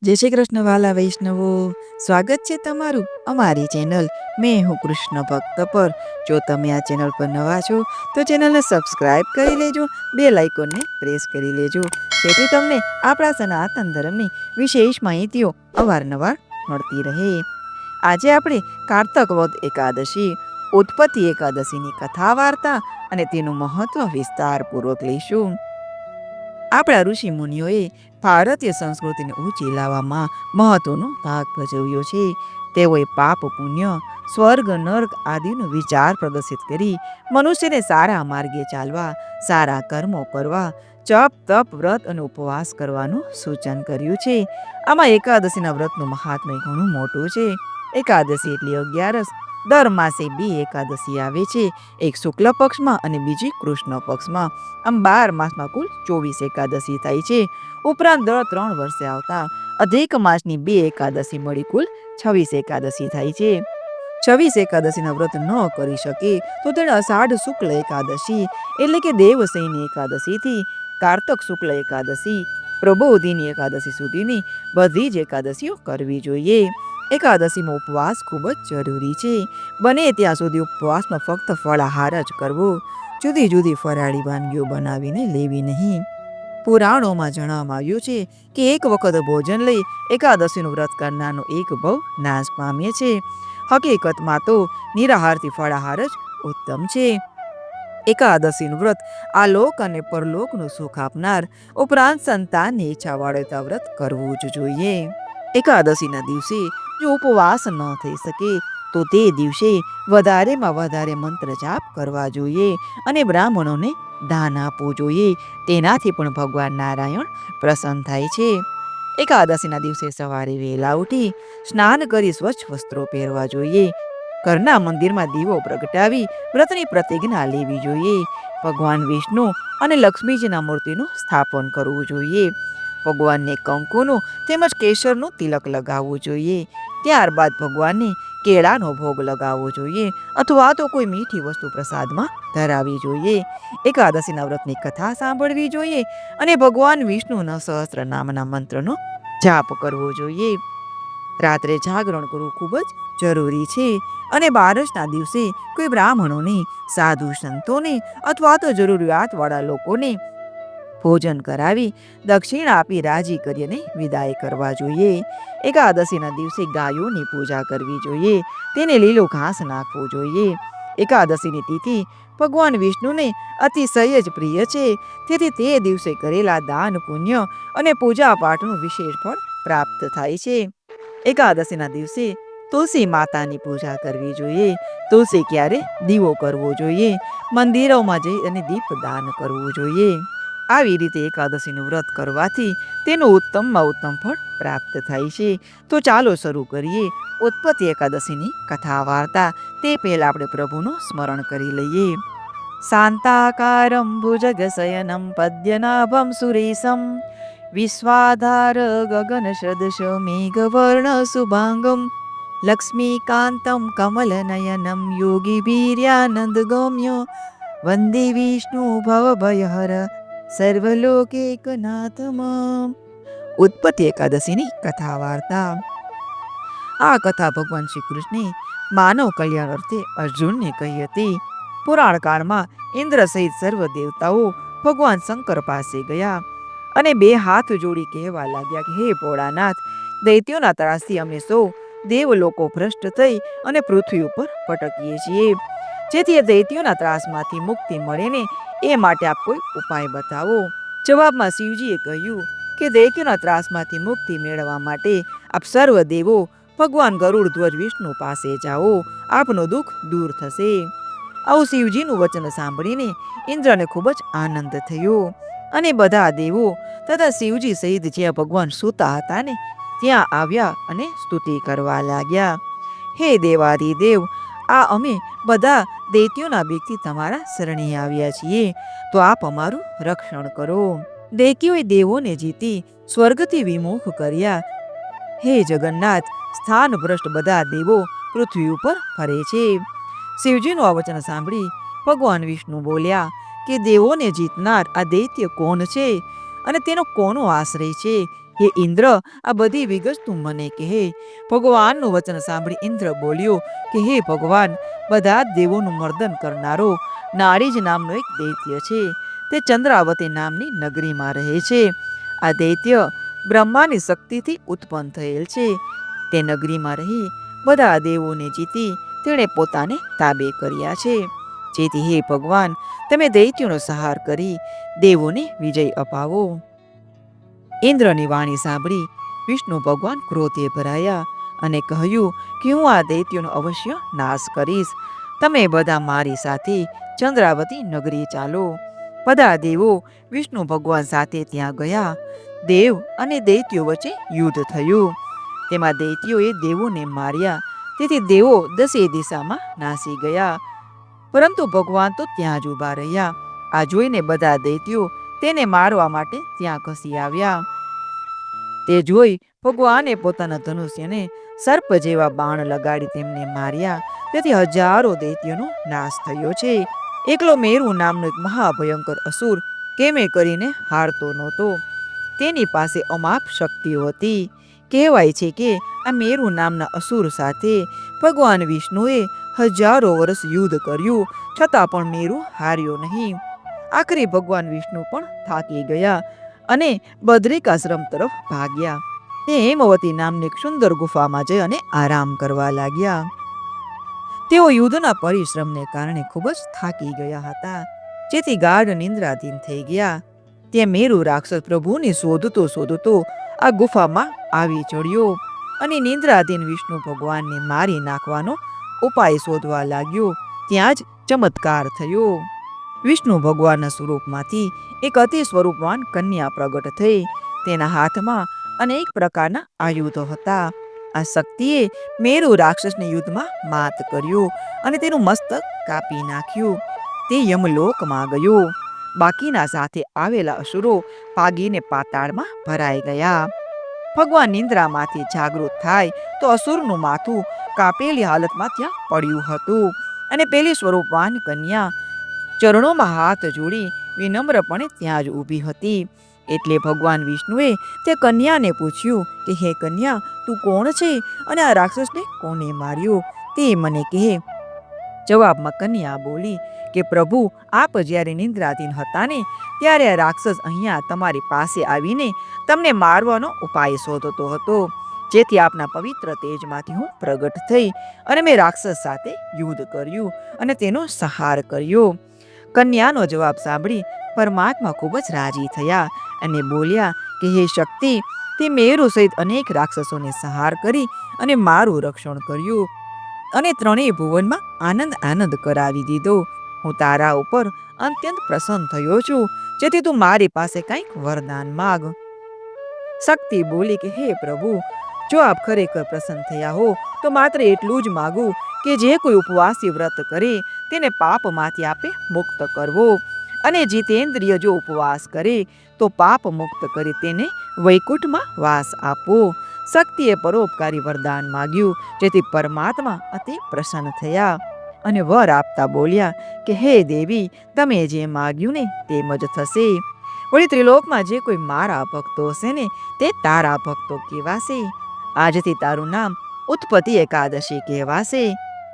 જય શ્રી કૃષ્ણ વાલા વૈષ્ણવો, સ્વાગત છે તમારું અમારી ચેનલ મેં હું કૃષ્ણ ભક્ત પર. જો તમે આ ચેનલ પર નવા છો તો ચેનલને સબસ્ક્રાઇબ કરી લેજો, બેલ આઇકોનને પ્રેસ કરી લેજો, જેથી તમને આપણા સનાતન ધર્મની વિશેષ માહિતીઓ અવારનવાર મળતી રહે. આજે આપણે કારતક વદ એકાદશી, ઉત્પત્તિ એકાદશીની કથા વાર્તા અને તેનું મહત્વ વિસ્તારપૂર્વક લઈશું. આપણા ઋષિ મુનિઓએ ભારતીય સંસ્કૃતિને ઊંચી લાવવામાં મહત્વનો ભાગ ભજવ્યો છે. તેઓએ પાપ પુણ્ય, સ્વર્ગ નર્ક આદિનો વિચાર પ્રદર્શિત કરી મનુષ્યને સારા માર્ગે ચાલવા, સારા કર્મો કરવા, જપ તપ વ્રત અને ઉપવાસ કરવાનું સૂચન કર્યું છે. આમાં એકાદશીના વ્રતનું મહાત્મ્ય ઘણું મોટું છે. એકાદશી એટલે 11. દર માસે 2 એકાદશી આવે છે, એક શુક્લ પક્ષમાં અને બીજી કૃષ્ણ પક્ષમાં. આમ 12 માસમાં કુલ 24 એકાદશી થાય છે. ઉપરાંત દર 3 વર્ષે આવતા અધિક માસની 2 એકાદશી મળી કુલ 26 એકાદશી થાય છે. 26 એકાદશીના વ્રત ન કરી શકે તો તેણે અષાઢ શુક્લ એકાદશી એટલે કે દેવશયની એકાદશીથી કારતક શુક્લ એકાદશી, પ્રબોધિની એકાદશી સુધીની બધી જ એકાદશીઓ કરવી જોઈએ. એકાદશીમાં ઉપવાસ ખૂબ જ જરૂરી છે. બને ત્યાં સુધી ઉપવાસમાં ફક્ત ફળાહાર જ કરવો, જુદી જુદી ફરાળી વાનગીઓ બનાવીને લેવી નહીં. પુરાણોમાં જણાવવામાં આવ્યું છે કે એક વખત ભોજન લઈ એકાદશીનું વ્રત કરનારનો એક ભવ નાશ પામે છે. હકીકતમાં તો નિરાહારથી ફળાહાર જ ઉત્તમ છે. એકાદશીનું વ્રત આલોક અને પરલોકનું સુખ આપનાર, ઉપરાંત સંતાનની ઈચ્છા વાળતા વ્રત કરવું જ જોઈએ. એકાદશીના દિવસે જો ઉપવાસ ન થઈ શકે તો તે દિવસે વધારેમાં વધારે મંત્ર જાપ કરવા જોઈએ અને બ્રાહ્મણોને દાન આપવું જોઈએ. તેનાથી પણ ભગવાન નારાયણ પ્રસન્ન થાય છે. એકાદશીના દિવસે સવારે વહેલા ઉઠી સ્નાન કરી સ્વચ્છ વસ્ત્રો પહેરવા જોઈએ. ઘરના મંદિરમાં દીવો પ્રગટાવી વ્રતની પ્રતિજ્ઞા લેવી જોઈએ. ભગવાન વિષ્ણુ અને લક્ષ્મીજીના મૂર્તિનું સ્થાપન કરવું જોઈએ. ભગવાનને કંકુનું તેમજ કેસરનું તિલક લગાવવું જોઈએ. ત્યારબાદ ભગવાનને કેળાનો ભોગ લગાવવો જોઈએ અથવા તો કોઈ મીઠી વસ્તુ પ્રસાદમાં ધરાવવી જોઈએ. એકાદશીના વ્રતની કથા સાંભળવી જોઈએ અને ભગવાન વિષ્ણુના સહસ્ત્ર નામના મંત્રનો જાપ કરવો જોઈએ. રાત્રે જાગરણ કરવું ખૂબ જ જરૂરી છે અને બારસના દિવસે કોઈ બ્રાહ્મણોને, સાધુ સંતોને અથવા તો જરૂરિયાતવાળા લોકોને ભોજન કરાવી દક્ષિણા આપી રાજી કરીને વિદાય કરવા જોઈએ. એકાદશીના દિવસે ગાયોની પૂજા કરવી જોઈએ, તેને લીલો ઘાસ નાખવું જોઈએ. એકાદશીની તિથિ ભગવાન વિષ્ણુને અતિશય જ પ્રિય છે, તેથી તે દિવસે કરેલા દાન પુણ્ય અને પૂજા પાઠનું વિશેષ ફળ પ્રાપ્ત થાય છે. એકાદશીના દિવસે તુલસી માતાની પૂજા કરવી જોઈએ. તુલસી ક્યારે દીવો કરવો જોઈએ, મંદિરોમાં જઈ અને દીપદાન કરવું જોઈએ. આવી રીતે એકાદશીનું વ્રત કરવાથી તેનું ઉત્તમમાં ઉત્તમ ફળ પ્રાપ્ત થાય છે. તો ચાલો શરૂ કરીએ ઉત્પત્તિ એકાદશીની કથા વાર્તા. તે પહેલા આપણે પ્રભુનું સ્મરણ કરી લઈએ. શાંતાકારમ ભુજગશયનમ પદ્યનાભમ સુરેશમ વિશ્વાધાર ગગન સદૃશ મેઘવર્ણ શુભાંગમ લક્ષ્મીકાંતમ કમલનયનમ યોગીભીર્યાનંદ ગમ્ય વંદે વિષ્ણુ ભવભયહર સર્વલોકૈકનાથમ. ઉત્પત્તિ એકાદશીની કથા વાર્તા. આ કથા ભગવાન શ્રી કૃષ્ણે માનવ કલ્યાણ અર્થે અર્જુનને કહી હતી. પુરાણ કાળમાં ઇન્દ્ર સહિત સર્વ દેવતાઓ ભગવાન શંકર પાસે ગયા અને 2 હાથ જોડી કહેવા લાગ્યા કે હે ભોળાનાથ, દૈત્યોના ત્રાસથી અમે સૌ દેવલોકો ભ્રષ્ટ થઈ અને પૃથ્વી ઉપર ભટકીએ છીએ. જેથી એ દૈત્યોના ત્રાસમાંથી મુક્તિ મળે ને એ માટે આપ કોઈ ઉપાય બતાવો. જવાબમાં શિવજીએ કહ્યું કે દૈત્યોના ત્રાસમાંથી મુક્તિ મેળવવા માટે આપ સર્વ દેવો ભગવાન ગરુડ ધ્વજ વિષ્ણુ પાસે જાઓ, આપનું દુઃખ દૂર થશે. આવું શિવજીનું વચન સાંભળીને ઇન્દ્રને ખૂબ જ આનંદ થયો અને બધા દેવો તથા શિવજી સહિત જ્યાં ભગવાન સૂતા હતા ને ત્યાં આવ્યા અને સ્તુતિ કરવા લાગ્યા. હે દેવાધિદેવ, આ અમે બધા દૈત્યોના બીકથી તમારા શરણે આવ્યા છીએ, તો આપ અમારું રક્ષણ કરો. દૈત્યોએ દેવોને જીતી સ્વર્ગથી વિમુખ કર્યા. હે જગન્નાથ, સ્થાન ભ્રષ્ટ બધા દેવો પૃથ્વી ઉપર ફરે છે. શિવજીનું આ વચન સાંભળી ભગવાન વિષ્ણુ બોલ્યા કે દેવોને જીતનાર આ દૈત્ય કોણ છે અને તેનો કોનો આશ્રય છે હે ઇન્દ્ર, આ બધી વિગત તું મને કહે. ભગવાનનું વચન સાંભળી ઇન્દ્ર બોલ્યો કે હે ભગવાન, બધા જ દેવોનું મર્દન કરનારો નારીજ નામનો એક દૈત્ય છે. તે ચંદ્રાવતી નામની નગરીમાં રહે છે. આ દૈત્ય બ્રહ્માની શક્તિથી ઉત્પન્ન થયેલ છે. તે નગરીમાં રહી બધા દેવોને જીતી તેણે પોતાને તાબે કર્યા છે. જેથી હે ભગવાન, તમે દૈત્યોનો સંહાર કરી દેવોને વિજય અપાવો. ઇન્દ્રની વાણી સાંભળી વિષ્ણુ ભગવાન ક્રોધે ભરાયા અને કહ્યું કે હું આ દૈત્યોનો અવશ્ય નાશ કરીશ. તમે બધા મારી સાથે ચંદ્રાવતી નગરી ચાલો. બધા દેવો વિષ્ણુ ભગવાન સાથે ત્યાં ગયા. દેવ અને દૈત્યો વચ્ચે યુદ્ધ થયું. તેમાં દૈત્યોએ દેવોને માર્યા. તેથી દેવો 10 દિશામાં નાસી ગયા. પરંતુ ભગવાન તો ત્યાં જ ઊભા રહ્યા. આ જોઈને બધા દૈત્યો તેને મારવા માટે ત્યાં ખસી આવ્યા. તે જોઈ ભગવાને પોતાના ધનુષ્યને સર્પ જેવા બાણ લગાડી તેમને માર્યા. તેથી હજારો દૈત્યોનો નાશ થયો છે. એકલો મેરુ નામનો એક મહાભયંકર અસુર કેમે કરીને હારતો નહોતો. તેની પાસે અમાપ શક્તિઓ હતી. કહેવાય છે કે આ મેરુ નામના અસુર સાથે ભગવાન વિષ્ણુએ હજારો વર્ષ યુદ્ધ કર્યું, છતાં પણ મેરુ હાર્યો નહીં. આખરે ભગવાન વિષ્ણુ પણ થાકી ગયા અને બદ્રિકાશ્રમ તરફ ભાગ્યા. તે હેમવતી નામની એક સુંદર ગુફામાં જઈ અને આરામ કરવા લાગ્યા. તેઓ યુદ્ધના પરિશ્રમને કારણે ખૂબ જ થાકી ગયા હતા, જેથી ગાઢ નિંદ્રાધીન થઈ ગયા. તે મેરુ રાક્ષસ પ્રભુને શોધતો આ ગુફામાં આવી ચડ્યો અને નિંદ્રાધીન વિષ્ણુ ભગવાનને મારી નાખવાનો ઉપાય શોધવા લાગ્યો. ત્યાં જ ચમત્કાર થયો. વિષ્ણુ ભગવાનના સ્વરૂપમાંથી એક અતિ સ્વરૂપવાન કન્યા પ્રગટ થઈ. તેના હાથમાં અનેક પ્રકારના આયુધો હતા. આ શક્તિએ મેરુ રાક્ષસને યુદ્ધમાં માત કર્યો અને તેનું મસ્તક કાપી નાખ્યું. તે યમલોકમાં ગયો. બાકીના સાથે આવેલા અસુરો ભાગીને પાતાળમાં ભરાઈ ગયા. ભગવાન નિંદ્રામાંથી જાગૃત થાય તો અસુરનું માથું કાપેલી હાલતમાં ત્યાં પડ્યું હતું અને પેલી સ્વરૂપવાન કન્યા ચરણોમાં હાથ જોડી વિનમ્રપણે ત્યાં જ ઊભી હતી. એટલે ભગવાન વિષ્ણુએ તે કન્યાને પૂછ્યું કે હે કન્યા, તું કોણ છે અને આ રાક્ષસને કોને માર્યો? તે મને કહે. જવાબમાં કન્યા બોલી કે પ્રભુ, આપ જ્યારે નિંદ્રાધીન હતા ને ત્યારે આ રાક્ષસ અહીંયા તમારી પાસે આવીને તમને મારવાનો ઉપાય શોધતો હતો. જેથી આપના પવિત્ર તેજમાંથી હું પ્રગટ થઈ અને મેં રાક્ષસ સાથે યુદ્ધ કર્યું અને તેનો સંહાર કર્યો. કન્યાનો જવાબ સાંભળી પરમાત્મા ખૂબ જ રાજી થયા અને બોલ્યા કે હે શક્તિ, તે મેરુ સહિત અનેક રાક્ષસોને સંહાર કરી અને મારું રક્ષણ કર્યું અને ત્રણેય ભુવનમાં આનંદ કરાવી દીધો. હું તારા ઉપર અત્યંત પ્રસન્ન થયો છું, જેથી તું મારી પાસે કંઈક વરદાન માગ. શક્તિ બોલી કે હે પ્રભુ, જો આપ ખરેખર પ્રસન્ન થયા હો તો માત્ર એટલું જ માગું કે જે કોઈ ઉપવાસી વ્રત કરે તેને પાપમાંથી આપે મુક્ત કરવો, અને જીતેન્દ્રિય જો ઉપવાસ કરે તો પાપ મુક્ત કરી તેને વૈકુંઠમાં વાસ આપવો. શક્તિએ પરોપકારી વરદાન માગ્યું, જેથી પરમાત્મા અતિ પ્રસન્ન થયા અને વર આપતા બોલ્યા કે હે દેવી, તમે જે માગ્યું ને તેમ જ થશે. વળી ત્રિલોકમાં જે કોઈ મારા ભક્તો હશે ને તે તારા ભક્તો કહેવાશે. આજથી તારું નામ ઉત્પત્તિ એકાદશી કહેવાશે.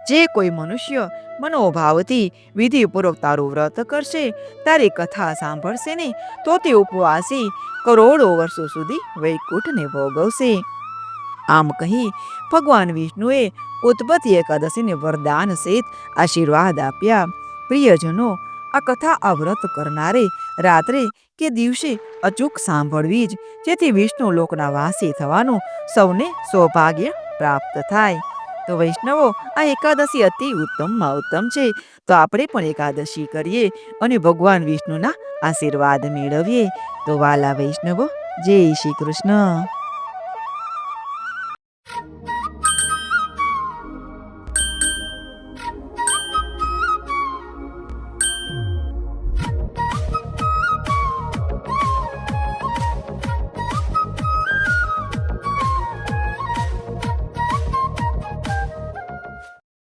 જે કોઈ મનુષ્ય મનોભાવથી વિધિપૂર્વક તારું વ્રત કરશે, તારી કથા સાંભળશે ને તો તે ઉપવાસી કરોડો વર્ષો સુધી વૈકુંઠને ભોગવશે. આમ કહી ભગવાન વિષ્ણુએ ઉત્પત્તિ એકાદશીને વરદાન સહિત આશીર્વાદ આપ્યા. પ્રિયજનો, આ કથા આ વ્રત કરનારે રાત્રે કે દિવસે અચૂક સાંભળવી જ, જેથી વિષ્ણુ લોકના વાસી થવાનું સૌને સૌભાગ્ય પ્રાપ્ત થાય. તો વૈષ્ણવો, આ એકાદશી અતિ ઉત્તમમાં ઉત્તમ છે. તો આપણે પણ એકાદશી કરીએ અને ભગવાન વિષ્ણુના આશીર્વાદ મેળવીએ. તો વાલા વૈષ્ણવો, જય શ્રી કૃષ્ણ.